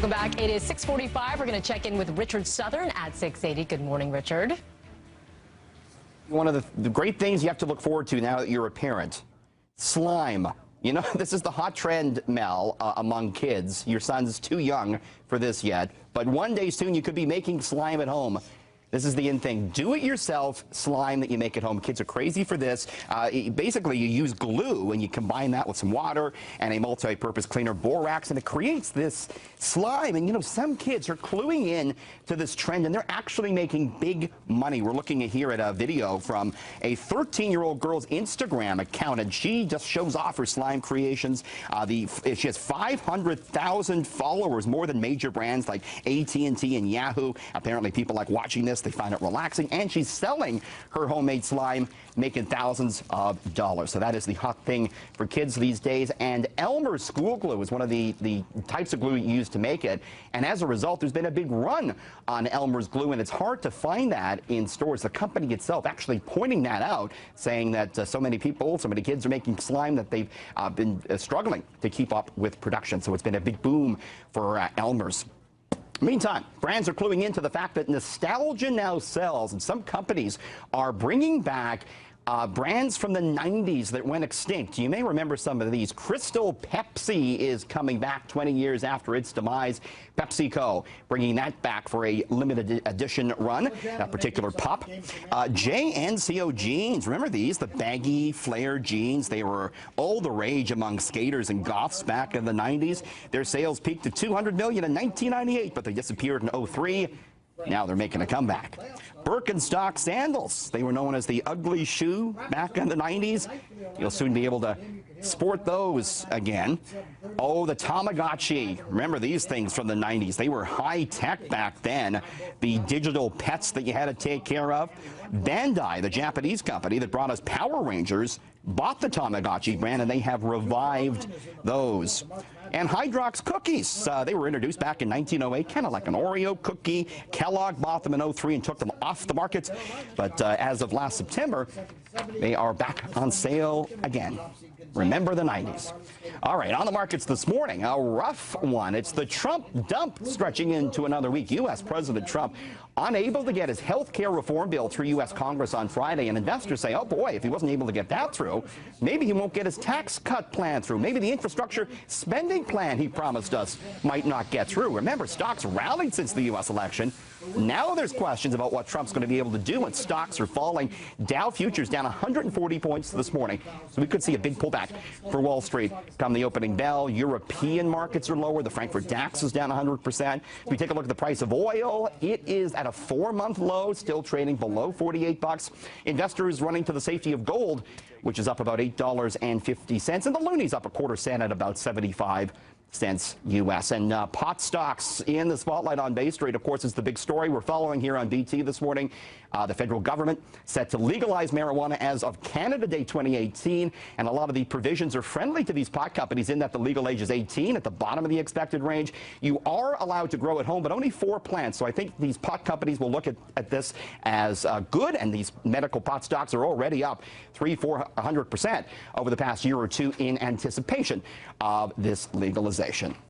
Welcome back. It is 6:45. We're going to check in with Richard Southern at 680. Good morning, Richard. One of the great things you have to look forward to now that you're a parent, slime. You know, this is the hot trend, Mel, among kids. Your son's too young for this yet, but one day soon you could be making slime at home. This is the in thing. Do-it-yourself slime that you make at home. Kids are crazy for this. Basically, you use glue and you combine that with some water and a multi-purpose cleaner, borax, and it creates this slime. And, you know, some kids are cluing in to this trend, and they're actually making big money. We're looking here at a video from a 13-year-old girl's Instagram account, and she just shows off her slime creations. She has 500,000 followers, more than major brands like AT&T and Yahoo. Apparently, people like watching this. They find it relaxing, and she's selling her homemade slime, making thousands of dollars. So that is the hot thing for kids these days. And Elmer's school glue is one of the types of glue used to make it. And as a result, there's been a big run on Elmer's glue, and it's hard to find that in stores. The company itself actually pointing that out, saying that so many kids are making slime that they've been struggling to keep up with production. So it's been a big boom for Elmer's. Meantime, brands are cluing into the fact that nostalgia now sells, and some companies are bringing back brands from the 90s that went extinct. You may remember some of these. Crystal Pepsi is coming back 20 years after its demise. PepsiCo bringing that back for a limited edition run, that particular pup. JNCO jeans, remember these? The baggy, flared jeans. They were all the rage among skaters and goths back in the 90s. Their sales peaked to $200 million in 1998, but they disappeared in 2003. Now they're making a comeback. Birkenstock sandals. They were known as the ugly shoe back in the 90s. You'll soon be able to sport those again. Oh, the Tamagotchi. Remember these things from the 90s. They were high tech back then. The digital pets that you had to take care of. Bandai, the Japanese company that brought us Power Rangers, bought the Tamagotchi brand, and they have revived those. And Hydrox cookies. They were introduced back in 1908, kind of like an Oreo cookie. Kellogg bought them in 2003 and took them off the market. But as of last September, they are back on sale again. Remember the 90s. All right, on the markets this morning, a rough one. It's the Trump dump stretching into another week. U.S. President Trump unable to get his health care reform bill through U.S. Congress on Friday, and investors say, oh boy, if he wasn't able to get that through, maybe he won't get his tax cut plan through. Maybe the infrastructure spending plan he promised us might not get through. Remember, stocks rallied since the U.S. election. Now there's questions about what Trump's going to be able to do when stocks are falling. Dow futures down 140 points this morning. So we could see a big pullback for Wall Street come the opening bell. European markets are lower. The Frankfurt DAX is down 100%. If we take a look at the price of oil, it is at a 4-month low, still trading below $48. Investors running to the safety of gold, which is up about $8.50. And the loonies up a quarter cent at about 75 cents U.S. And pot stocks in the spotlight on Bay Street, of course, is the big story we're following here on BT this morning. The federal government set to legalize marijuana as of Canada Day 2018, and a lot of the provisions are friendly to these pot companies in that the legal age is 18 at the bottom of the expected range. You are allowed to grow at home, but only 4 plants. So I think these pot companies will look at this as good, and these medical pot stocks are already up 300–400% over the past year or two in anticipation of this legalization.